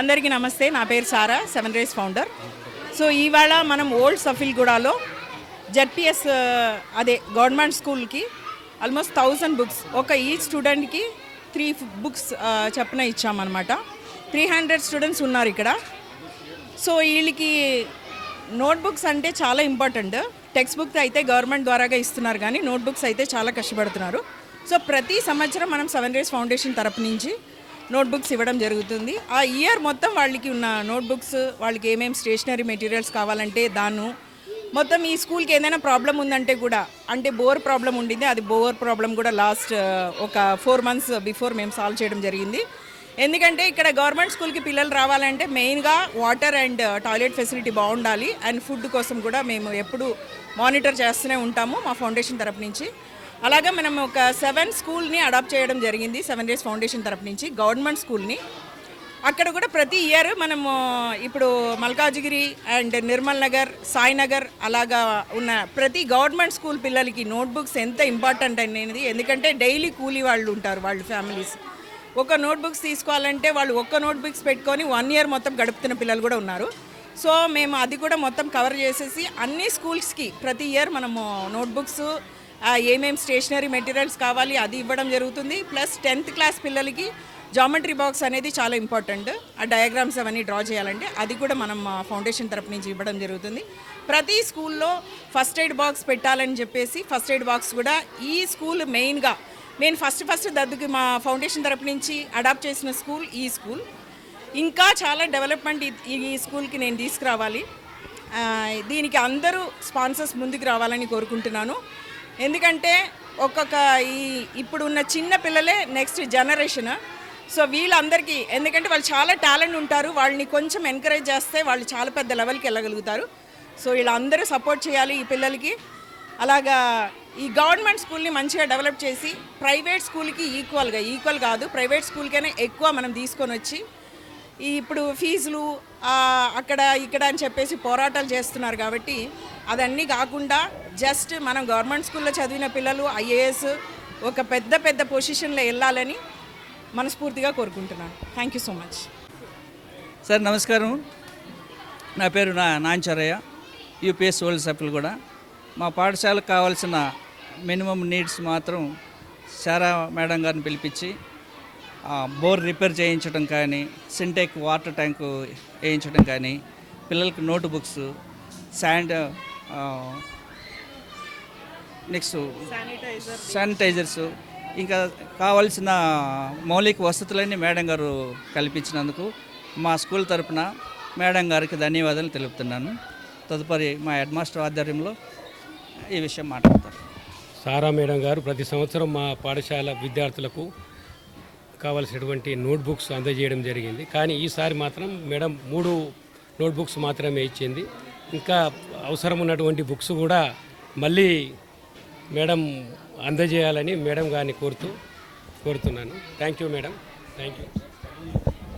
అందరికీ నమస్తే. నా పేరు సారా, సెవెన్ రేస్ ఫౌండర్. సో ఇవాళ మనం ఓల్డ్ సఫిల్గూడలో జెడ్పిఎస్ అదే గవర్నమెంట్ స్కూల్కి ఆల్మోస్ట్ 1000 బుక్స్ ఒక ఈ స్టూడెంట్కి 3 బుక్స్ చప్పున ఇచ్చామన్నమాట. 300 స్టూడెంట్స్ ఉన్నారు ఇక్కడ. సో వీళ్ళకి నోట్బుక్స్ అంటే చాలా ఇంపార్టెంట్. టెక్స్ట్ బుక్ అయితే గవర్నమెంట్ ద్వారాగా ఇస్తున్నారు, కానీ నోట్బుక్స్ అయితే చాలా కష్టపడుతున్నారు. సో ప్రతి సంవత్సరం మనం సెవెన్ రేస్ ఫౌండేషన్ తరపు నుంచి నోట్బుక్స్ ఇవ్వడం జరుగుతుంది. ఆ ఇయర్ మొత్తం వాళ్ళకి ఉన్న నోట్బుక్స్, వాళ్ళకి ఏమేమి స్టేషనరీ మెటీరియల్స్ కావాలంటే దాన్ని మొత్తం ఈ స్కూల్కి ఏదైనా ప్రాబ్లం ఉందంటే కూడా, అంటే బోర్ ప్రాబ్లం ఉండింది, అది బోర్ ప్రాబ్లం కూడా లాస్ట్ ఒక 4 months బిఫోర్ మేము సాల్వ్ చేయడం జరిగింది. ఎందుకంటే ఇక్కడ గవర్నమెంట్ స్కూల్కి పిల్లలు రావాలంటే మెయిన్గా వాటర్ అండ్ టాయిలెట్ ఫెసిలిటీ బాగుండాలి. అండ్ ఫుడ్ కోసం కూడా మేము ఎప్పుడు మానిటర్ చేస్తూనే ఉంటాము మా ఫౌండేషన్ తరపు నుంచి. అలాగే మనం ఒక 7 స్కూల్ని అడాప్ట్ చేయడం జరిగింది సెవెన్ రేస్ ఫౌండేషన్ తరపు నుంచి, గవర్నమెంట్ స్కూల్ని. అక్కడ కూడా ప్రతి ఇయర్ మనము ఇప్పుడు మల్కాజ్గిరి అండ్ నిర్మల్ నగర్, సాయినగర్ అలాగా ఉన్న ప్రతి గవర్నమెంట్ స్కూల్ పిల్లలకి నోట్బుక్స్ ఎంత ఇంపార్టెంట్ అనేది. ఎందుకంటే డైలీ కూలీ వాళ్ళు ఉంటారు, వాళ్ళు ఫ్యామిలీస్ ఒక నోట్బుక్స్ తీసుకోవాలంటే వాళ్ళు ఒక్క నోట్బుక్స్ పెట్టుకొని 1 year మొత్తం గడుపుతున్న పిల్లలు కూడా ఉన్నారు. సో మేము అది కూడా మొత్తం కవర్ చేసేసి అన్ని స్కూల్స్కి ప్రతి ఇయర్ మనము నోట్బుక్స్, ఏమేమి స్టేషనరీ మెటీరియల్స్ కావాలి అది ఇవ్వడం జరుగుతుంది. ప్లస్ 10th క్లాస్ పిల్లలకి జామెట్రీ బాక్స్ అనేది చాలా ఇంపార్టెంట్. ఆ డయాగ్రామ్స్ అవన్నీ డ్రా చేయాలంటే అది కూడా మనం ఫౌండేషన్ తరపు నుంచి ఇవ్వడం జరుగుతుంది. ప్రతి స్కూల్లో ఫస్ట్ ఎయిడ్ బాక్స్ పెట్టాలని చెప్పేసి ఫస్ట్ ఎయిడ్ బాక్స్ కూడా ఈ స్కూల్ మెయిన్గా ఫస్ట్ దద్దుకి మా ఫౌండేషన్ తరపు నుంచి అడాప్ట్ చేసిన స్కూల్ ఈ స్కూల్. ఇంకా చాలా డెవలప్మెంట్ ఈ స్కూల్కి నేను తీసుకురావాలి. దీనికి అందరూ స్పాన్సర్స్ ముందుకు రావాలని కోరుకుంటున్నాను. ఎందుకంటే ఇప్పుడు ఉన్న చిన్న పిల్లలే నెక్స్ట్ జనరేషన్. సో వీళ్ళందరికీ, ఎందుకంటే వాళ్ళు చాలా టాలెంట్ ఉంటారు, వాళ్ళని కొంచెం ఎంకరేజ్ చేస్తే వాళ్ళు చాలా పెద్ద లెవెల్కి వెళ్ళగలుగుతారు. సో వీళ్ళందరూ సపోర్ట్ చేయాలి ఈ పిల్లలకి. అలాగా ఈ గవర్నమెంట్ స్కూల్ని మంచిగా డెవలప్ చేసి ప్రైవేట్ స్కూల్కి ఈక్వల్ కాదు, ప్రైవేట్ స్కూల్కైనా ఎక్కువ మనం తీసుకొని వచ్చి ఇప్పుడు ఫీజులు అక్కడ ఇక్కడ అని చెప్పేసి పోరాటాలు చేస్తున్నారు. కాబట్టి అదన్నీ కాకుండా జస్ట్ మనం గవర్నమెంట్ స్కూల్లో చదివిన పిల్లలు IAS ఒక పెద్ద పొజిషన్లో వెళ్ళాలని మనస్ఫూర్తిగా కోరుకుంటున్నాను. Thank you so much. Sir నమస్కారం. నా పేరు నాంచారయ్య, యూపీఎస్ ఓల్డ్ సఫిల్ కూడా. మా పాఠశాలకు కావాల్సిన మినిమం నీడ్స్ మాత్రం సారా మేడం గారిని పిలిపించి బోర్ రిపేర్ చేయించడం కానీ, సింటెక్ వాటర్ ట్యాంకు వేయించడం కానీ, పిల్లలకి నోట్ బుక్స్, నెక్స్ట్ శానిటైజర్స్, ఇంకా కావాల్సిన మౌలిక వసతులన్నీ మేడం గారు కల్పించినందుకు మా స్కూల్ తరపున మేడం గారికి ధన్యవాదాలు తెలుపుతున్నాను. తదుపరి మా హెడ్ మాస్టర్ ఆధ్వర్యంలో ఈ విషయం మాట్లాడతారు. సారా మేడం గారు ప్రతి సంవత్సరం మా పాఠశాల విద్యార్థులకు కావలసినటువంటి నోట్బుక్స్ అందజేయడం జరిగింది. కానీ ఈసారి మాత్రం మేడం 3 నోట్బుక్స్ మాత్రమే ఇచ్చింది. ఇంకా అవసరం ఉన్నటువంటి బుక్స్ కూడా మళ్ళీ మేడం అందజేయాలని మేడం గారిని కోరుతున్నాను. Thank you madam. Thank you.